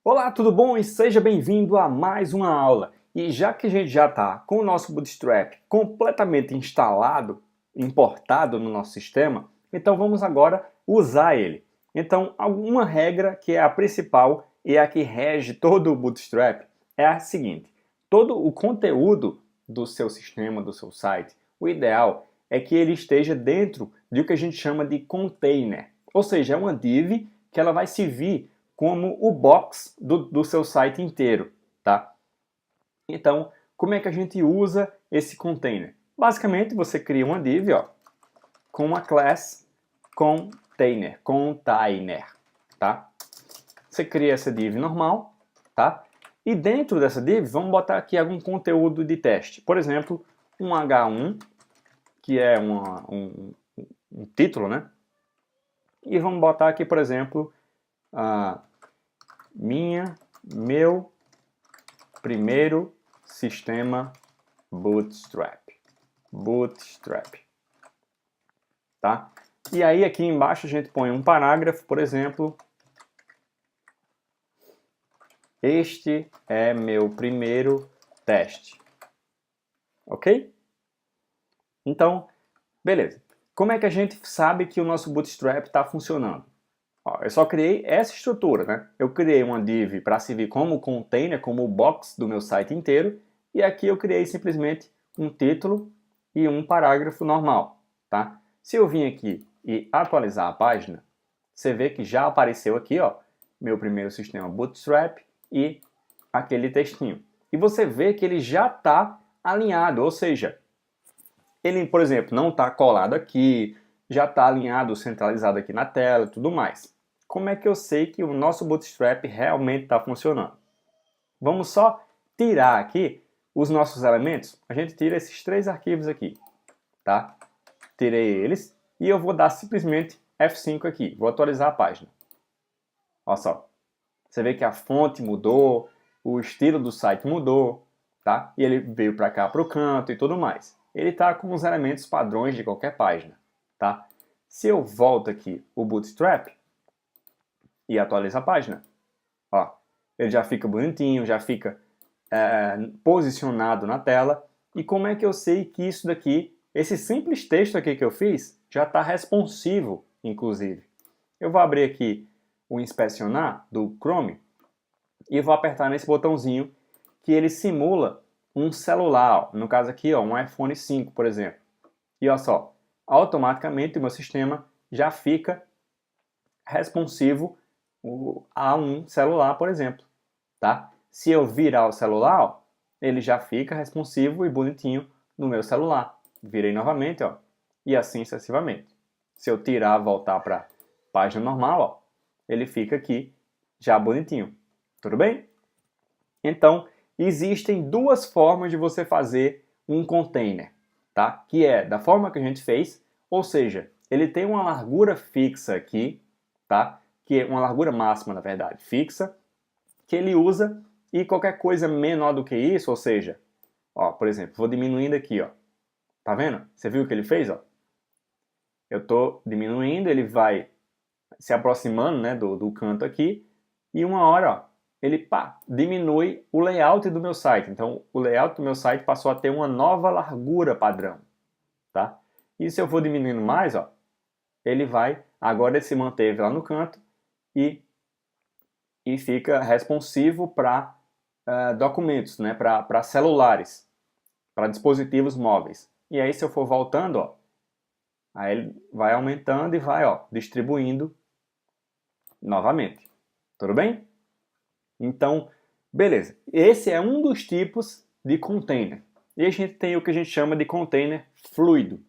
Olá, tudo bom? E seja bem-vindo a mais uma aula. E já que a gente já está com o nosso Bootstrap completamente instalado, importado no nosso sistema, então vamos agora usar ele. Então, alguma regra que é a principal e a que rege todo o Bootstrap é a seguinte: todo o conteúdo do seu sistema, do seu site, o ideal é que ele esteja dentro de o que a gente chama de container. Ou seja, é uma div que ela vai servir como o box do seu site inteiro, tá? Então, como é que a gente usa esse container? Basicamente, você cria uma div, ó, com uma class container, tá? Você cria essa div normal, tá? E dentro dessa div, vamos botar aqui algum conteúdo de teste. Por exemplo, um H1, que é um título, né? E vamos botar aqui, por exemplo, meu primeiro sistema Bootstrap. Tá? E aí aqui embaixo a gente põe um parágrafo, por exemplo, este é meu primeiro teste. Ok? Então, beleza. Como é que a gente sabe que o nosso Bootstrap está funcionando? Ó, eu só criei essa estrutura, né? Eu criei uma div para servir como container, como o box do meu site inteiro, e aqui eu criei simplesmente um título e um parágrafo normal, tá? Se eu vim aqui e atualizar a página, você vê que já apareceu aqui, ó, meu primeiro sistema Bootstrap e aquele textinho. E você vê que ele já está alinhado, ou seja, ele, por exemplo, não está colado aqui, já está alinhado, centralizado aqui na tela e tudo mais. Como é que eu sei que o nosso Bootstrap realmente está funcionando? Vamos só tirar aqui os nossos elementos. A gente tira esses 3 arquivos aqui, tá? Tirei eles e eu vou dar simplesmente F5 aqui. Vou atualizar a página. Olha só. Você vê que a fonte mudou, o estilo do site mudou, tá? E ele veio para cá para o canto e tudo mais. Ele está com os elementos padrões de qualquer página, tá? Se eu volto aqui o Bootstrap e atualizo a página, ó, ele já fica bonitinho, já fica posicionado na tela. E como é que eu sei que isso daqui, esse simples texto aqui que eu fiz, já está responsivo, inclusive? Eu vou abrir aqui o inspecionar do Chrome e vou apertar nesse botãozinho que ele simula um celular, ó. No caso aqui, ó, um iPhone 5, por exemplo. E olha só, automaticamente o meu sistema já fica responsivo a um celular, por exemplo, tá? Se eu virar o celular, ó, ele já fica responsivo e bonitinho no meu celular. Virei novamente, ó, e assim sucessivamente. Se eu tirar, voltar para a página normal, ó, ele fica aqui já bonitinho. Tudo bem? Então, existem 2 formas de você fazer um container, tá? Que é da forma que a gente fez, ou seja, ele tem uma largura fixa aqui, tá? Que é uma largura máxima, na verdade, fixa, que ele usa, e qualquer coisa menor do que isso, ou seja, ó, por exemplo, vou diminuindo aqui, ó. Tá vendo? Você viu o que ele fez, ó? Eu estou diminuindo, ele vai se aproximando, né, do canto aqui, e uma hora, ó, ele diminui o layout do meu site. Então, o layout do meu site passou a ter uma nova largura padrão, tá? E se eu for diminuindo mais, ó, ele vai, agora ele se manteve lá no canto e fica responsivo para documentos, né, para celulares, para dispositivos móveis. E aí, se eu for voltando, ó, aí ele vai aumentando e vai, ó, distribuindo novamente. Tudo bem? Então, beleza. Esse é um dos tipos de container. E a gente tem o que a gente chama de container fluido.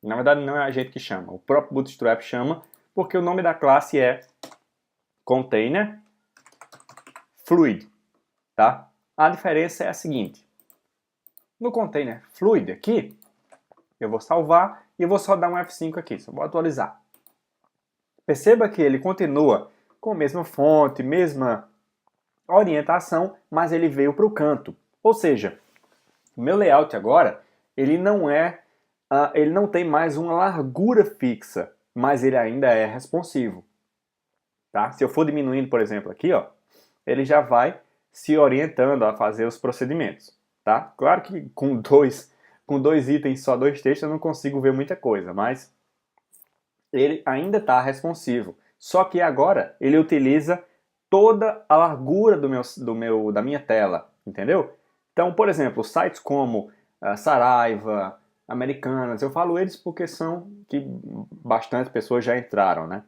Na verdade, não é a gente que chama, o próprio Bootstrap chama, porque o nome da classe é container fluid, tá? A diferença é a seguinte. No container fluid aqui, eu vou salvar e vou só dar um F5 aqui, só vou atualizar. Perceba que ele continua com a mesma fonte, mesma orientação, mas ele veio para o canto. Ou seja, o meu layout agora, ele não tem mais uma largura fixa, mas ele ainda é responsivo. Tá? Se eu for diminuindo, por exemplo, aqui, ó, ele já vai se orientando a fazer os procedimentos, tá? Claro que com dois itens, só dois textos, eu não consigo ver muita coisa, mas ele ainda está responsivo. Só que agora ele utiliza toda a largura da minha tela, entendeu? Então, por exemplo, sites como Saraiva, Americanas, eu falo eles porque são que bastante pessoas já entraram, né?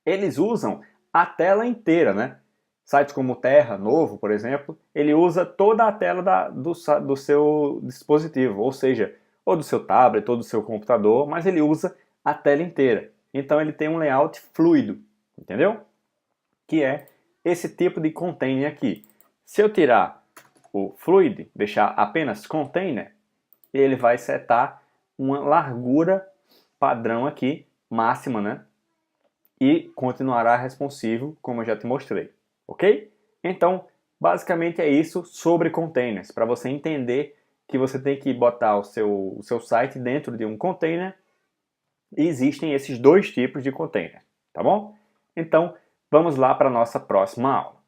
Eles usam a tela inteira, né? Sites como Terra Novo, por exemplo, ele usa toda a tela do seu dispositivo, ou seja, ou do seu tablet, ou do seu computador, mas ele usa a tela inteira. Então ele tem um layout fluido, entendeu? Que é esse tipo de container aqui. Se eu tirar o fluid, deixar apenas container, ele vai setar uma largura padrão aqui, máxima, né? E continuará responsivo, como eu já te mostrei, ok? Então, basicamente é isso sobre containers, para você entender que você tem que botar o seu site dentro de um container e existem esses dois tipos de container, tá bom? Então, vamos lá para a nossa próxima aula.